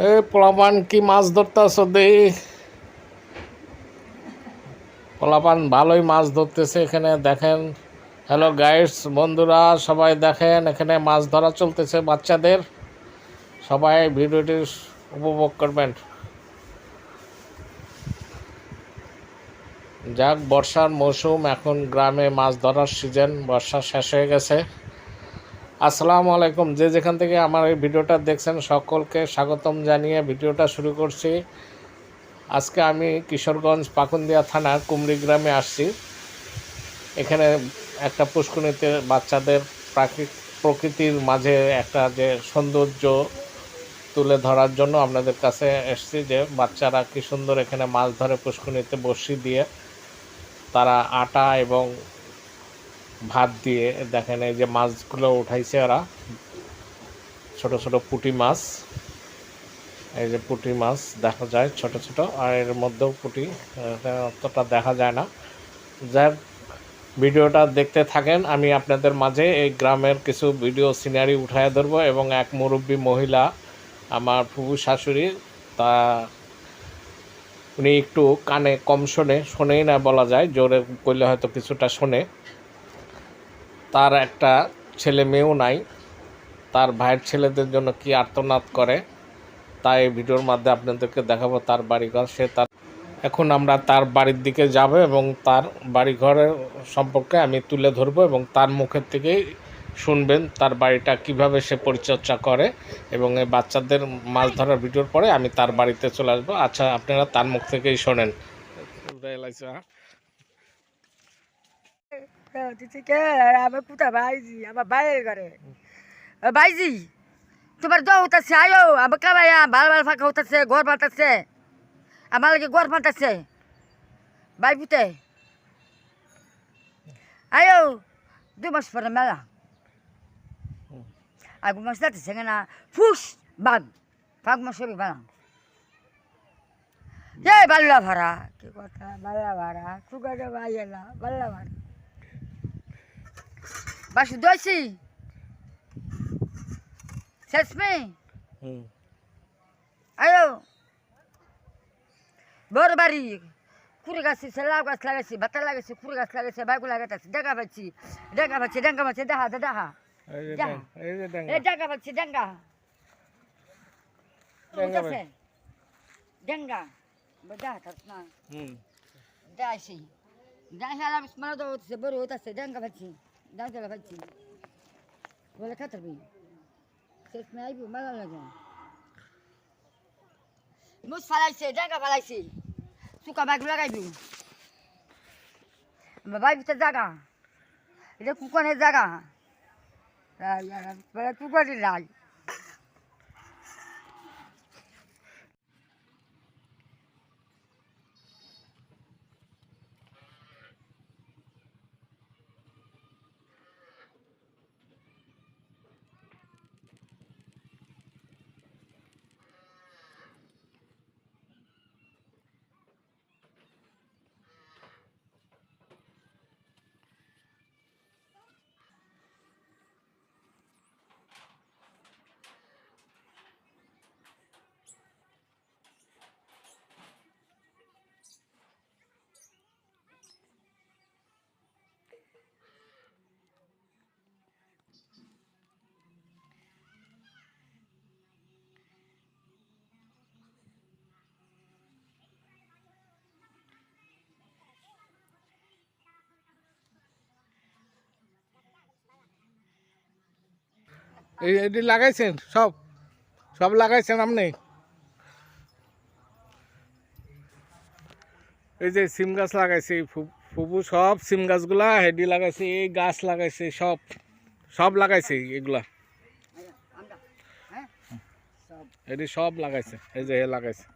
এই পোলাপান কি মাছ ধরতেছ দেই? পোলাপান ভালোই মাছ ধরতেছে এখানে দেখেন। হ্যালো গাইডস বন্ধুরা, সবাই দেখেন এখানে মাছ ধরা চলতেছে বাচ্চাদের। সবাই ভিডিওটি উপভোগ করবেন। যাক, বর্ষার মৌসুম, এখন গ্রামে মাছ ধরার সিজন, বর্ষা শেষ হয়ে গেছে। আসসালামু আলাইকুম, যে যেখান থেকে আমার এই ভিডিওটা দেখছেন সকলকে স্বাগতম জানিয়ে ভিডিওটা শুরু করছি। আজকে আমি কিশোরগঞ্জ পাকুন্দিয়া থানার কুমড়ি গ্রামে আসছি। এখানে একটা পুষ্করিণীতে বাচ্চাদের প্রকৃতির মাঝে একটা যে সৌন্দর্য তুলে ধরার জন্য আপনাদের কাছে এসেছি, যে বাচ্চারা কি সুন্দর এখানে মাছ ধরে পুষ্করিণীতে বড়শি দিয়ে। তারা আটা এবং ভাত দিয়ে দেখেন এই যে মাছগুলো উঠাইছে ওরা, ছোট ছোট পুঁটি মাছ। এই যে পুঁটি মাছ দেখা যায় ছোট ছোট, আর এর মধ্যেও পুঁটি অতটা দেখা যায় না। যাই ভিডিওটা দেখতে থাকেন, আমি আপনাদের মাঝে এই গ্রামের কিছু ভিডিও সিনারি উঠায় ধরবো, এবং এক মুরব্বী মহিলা, আমার ফুফু শাশুড়ি, তা উনি একটু কানে কম শোনেই না বলা যায়, জোরে করলে হয়তো কিছুটা শোনে। তার একটা ছেলে মেয়েও নাই, তার ভাইয়ের ছেলেদের জন্য কি আর্তনাদ করে, তাই এই ভিডিওর মাধ্যমে আপনাদেরকে দেখাবো তার বাড়িঘর। এখন আমরা তার বাড়ির দিকে যাব এবং তার বাড়িঘরের সম্পর্কে আমি তুলে ধরবো, এবং তার মুখের থেকেই শুনবেন তার বাড়িটা কিভাবে সে পরিচর্যা করে। এবং এই বাচ্চাদের মাছ ধরার ভিডিওর পরে আমি তার বাড়িতে চলে আসবো। আচ্ছা, আপনারা তার মুখ থেকেই শোনেন। আমার পুতা ভাইজি আমার বাইরে ঘরে ভাইজি তোমার দোয়া হতাছে আয়ো আমার কামাইয়া ভালো ভালো ফাঁকা হতাছে ঘর বাঁধতেছে আমার লাগে ঘর বাঁধতেছে ভাই পুতে আয়ো 2 মাস পরে মেলা আগুন মাস যাচ্ছে না ফুস বাঘ ফাঁক মাস সবই মেলা বাল্লা ভাড়া কি কথা বাল্লা ভাড়া সুগারে ভাই এলা বাল্লা ভাড়া বাসু দোয়াইছি শেষ মেয়ে আয়ো বড় বাড়ি কুড়ি গাছ লাউ গাছ লাগাইছি ভাতা লাগাইছি কুড়ি গাছ লাগাইছি বাইকু লাগাইছি ডেঙ্গা পাচ্ছি দেখা দেখা ডেঙ্গা পাচ্ছি ডেঙ্গা ডেঙ্গা দেখা থাক না যাইছি যাই হেলা বিস্মার হচ্ছে বড় হতেছে ডেঙ্গা পাচ্ছি ডাঙ্গা পাচ্ছি বলে খাতারবি শেষ মেয়ে আইবো মেলা লাগে মুস ফালাইছে ডেঙ্গা ফালাইছে সুকা বাইক লাগাইবি বাবাই ভিতরে জাগা এটা কুকনের জাগা কুকনের লাই এটি লাগাইছেন? সব সব লাগাইছেন আপনি? এই যে সিম গাছ লাগাইছে ফুবু, সব সিম গাছগুলা হেডি লাগাইছে, এই গাছ লাগাইছে, সব সব লাগাইছে এগুলা, এটি সব লাগাইছে, এই যে লাগাইছে।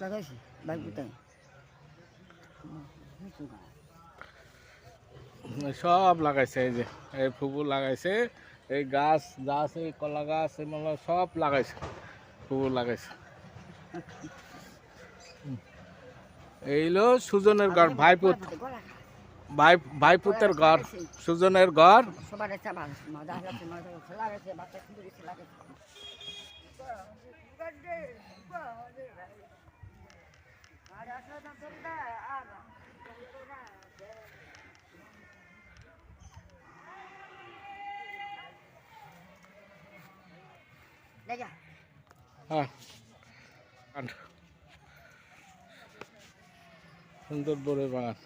লাগাইছি ভাই পুতাই সব লাগাইছে, এই যে এই ফুবু লাগাইছে, এই গাছ যা আছে এই কলা গাছ এই মানে সব লাগাইছে, ফুবু লাগাইছে। এইলো সুজনের ঘর, ভাইপুতের ঘর, সুজনের ঘর। সবার একটা ভালো মজা লাগছে, মজা লাগছে, লাগাইছে বাচ্চা সুন্দর লাগাইছে। হ্যাঁ, সুন্দর বড় বাগান।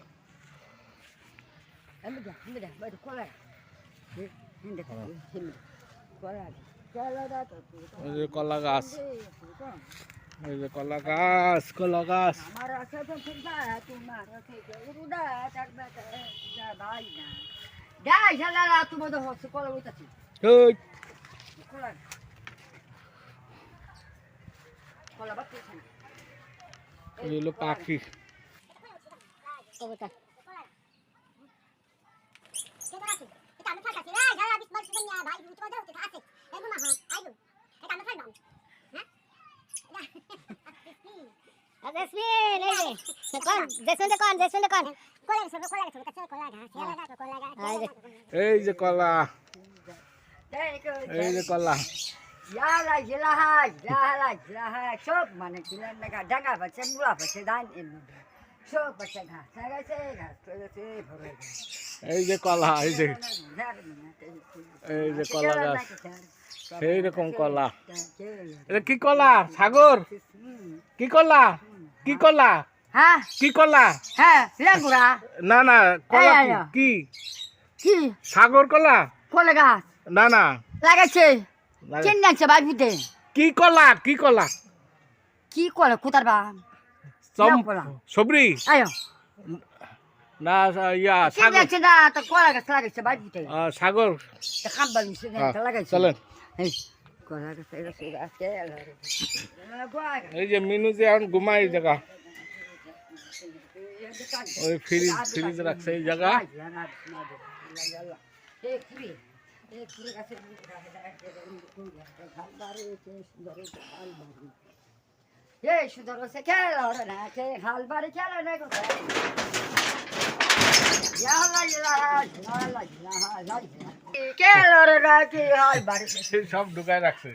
ওই যে কলা গাছ, এই যে কলা গাছ, কলা গাছ। ওই এই হলো পাখি। এই যে কলা, এই যে কলা। সব মানে ডাঙ্গা পাচ্ছে, মুলা পাচ্ছে, ধান সব পাচ্ছে ঘাস লাগাইছে, ঘাস লাগাইছে, এই যে কলা, এই যে এই যে কলা গাছ, সেই রকম কলা। এটা কি কলা সাগর? কি কলা? কি কলা? হ্যাঁ কি কলা? হ্যাঁ লেঙ্গুরা না না, কলা কি? কি সাগর কলা? কলা গাছ না না, লাগাইছে, চেন আছে বাড়িতে। কি কলা? কি কলা? কি কলা কোথার বা সবরি আয়ো না, ইয়া সাগর লাগছে না, তো কলা গাছ লাগাইছে বাড়িতে। সাগর খাম্বা নিচে লাগাইছে। চলেন। কলা গাছ আছে, এই যে মিনু যে এখন ঘুমাই জায়গা, ওই ফ্রিজ রাখছে এই জায়গা। সুন্দর হচ্ছে খেলা না, হাল বাড়ি খেলা না কোথায়। সব ঢুকায় রাখছে।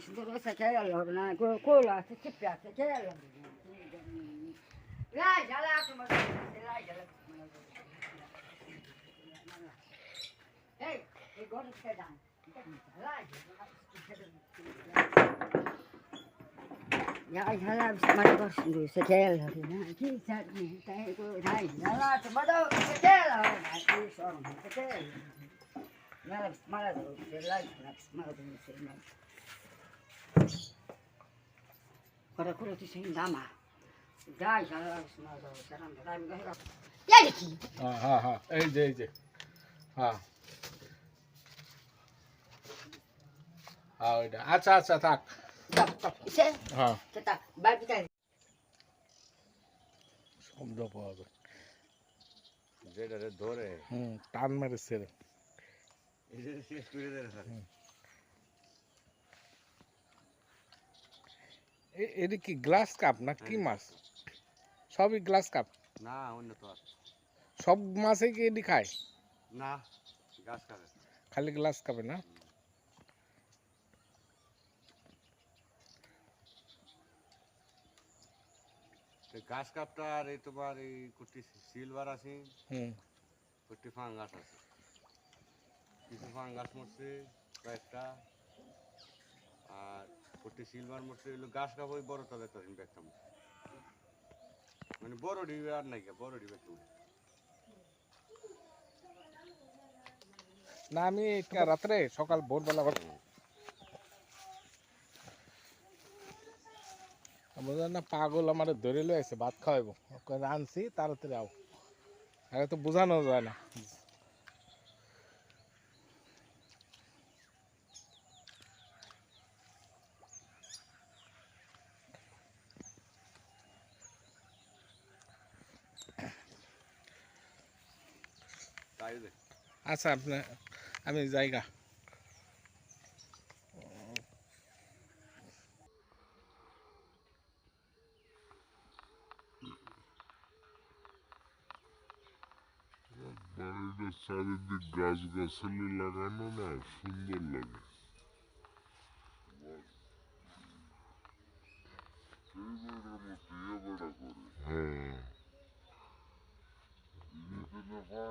সুন্দর হচ্ছে খেলা না, কোলা আছে, চিপে আছে, খেলা দামা হ্যাঁ হ্যাঁ, এই যে এই যে, হ্যাঁ হ্যাঁ ওইটা। আচ্ছা আচ্ছা থাক। হ্যাঁ শব্দ পাওয়া যায়, যেটা ধরে টান মেরেছে। এটা কি গ্লাস কাপ না কি মাছ? সবই গ্লাস কাপ না, অন্য তো আর সব মাছে কি এটি খায় না, গাছ খাবে খালি গ্লাস কাপে না? গাছ কাপটা আর এই তোমার এই কুটি সিলভার আছে, কুটি ফাঙ্গাস আছে, কিছু ফাঙ্গাস মরছে কয়েকটা, আর কুটি সিলভার মরছে। এগুলো গাছ কাপ ওই বড় তাদের তখন ব্যাগটা মরছে, মানে বড় ডিবে আর নাই, বড় ডিবে একটু না। আমি রাত্রে সকাল ভোরবেলা বুঝলেন না, পাগল আমার ধরে লয়ে আছে ভাত খাওয়াইবো, আনছি তাড়াতাড়ি আও, আগে তো বোঝানো যায় না। তাই দে আচ্ছা আপনি আমি জায়গা বাড়িটার চারিদিক গাছ গাছালি লাগানো না সুন্দর লাগে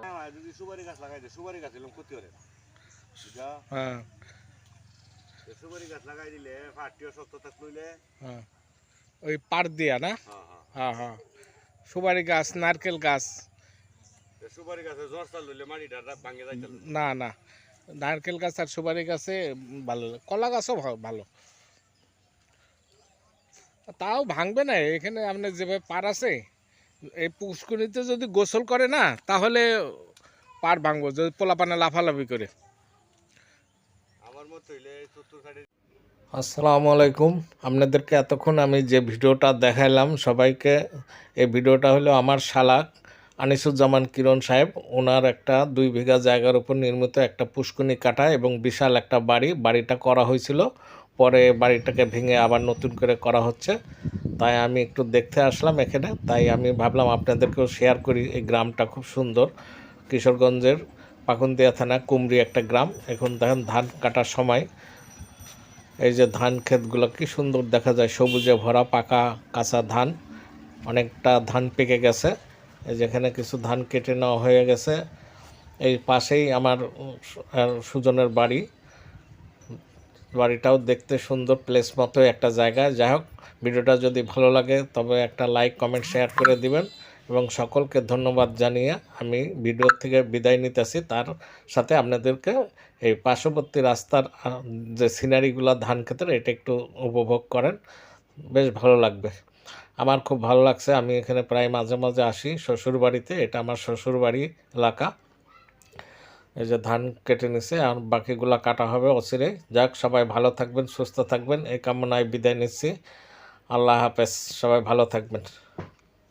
হ্যাঁ যদি সুপারি গাছ লাগাই দে সুপারি গাছ এরকম ক্ষতি করে না বুঝা হ্যাঁ সুপারি গাছ লাগাই দিলে ফাটিও শক্ত থাক লইলে হ্যাঁ ওই পার দিয়া না হ্যাঁ হ্যাঁ হ্যাঁ হ্যাঁ সুপারি গাছ নারকেল গাছ সুপারি গাছে জ্বর চাল লইলে মাটিটা ভাঙে যাইতে না না নারকেল গাছ আর সুপারি গাছে ভালো কলা গাছও ভালো তাও ভাঙবে না এখানে আপনার যেভাবে পার আছে এই পুষ্করিতে যদি গোসল করে না তাহলে পার ভাঙবো যদি পোলাপানা লাফালাফি করে আমার মত হইলে চতুর সাইডে আসসালামু আলাইকুম আপনাদেরকে এতক্ষণ আমি যে ভিডিওটা দেখাইলাম সবাইকে এই ভিডিওটা হলো আমার শালাক আনিসুজ্জামান কিরণ সাহেব ওনার একটা 2 বিঘা জায়গার উপর নির্মিত একটা পুষ্করণী কাটা এবং বিশাল একটা বাড়িটা করা হয়েছিল পরে বাড়িটাকে ভেঙে আবার নতুন করে করা হচ্ছে তাই আমি একটু দেখতে আসলাম এখানে তাই আমি ভাবলাম আপনাদেরকেও শেয়ার করি এই গ্রামটা খুব সুন্দর কিশোরগঞ্জের পাকুন্দিয়া থানা কুমরি একটা গ্রাম এখন দেখেন ধান কাটার সময় এই যে ধান ক্ষেতগুলো কি সুন্দর দেখা যায় সবুজে ভরা পাকা কাঁচা ধান অনেকটা ধান পেকে গেছে এই যেখানে কিছু ধান কেটে নেওয়া হয়ে গেছে এই পাশেই আমার সুজনের বাড়িটাও দেখতে সুন্দর প্লেস মতো একটা জায়গা যাই হোক ভিডিওটা যদি ভালো লাগে তবে একটা লাইক কমেন্ট শেয়ার করে দিবেন এবং সকলকে ধন্যবাদ জানিয়ে আমি ভিডিও থেকে বিদায় নিতেছি তার সাথে আপনাদেরকে এই পার্শ্ববর্তী রাস্তার যে সিনারিগুলো ধান ক্ষেতের এটা একটু উপভোগ করেন বেশ ভালো লাগবে আমার খুব ভালো লাগছে আমি এখানে প্রায় মাঝে মাঝে আসি শ্বশুরবাড়িতে এটা আমার শ্বশুরবাড়ি এলাকা এই যে ধান কেটে নিছে আর বাকিগুলা কাটা হবে অচিরে যাক সবাই ভালো থাকবেন সুস্থ থাকবেন এই কামনায় বিদায় নিচ্ছি আল্লাহ হাফেজ সবাই ভালো থাকবেন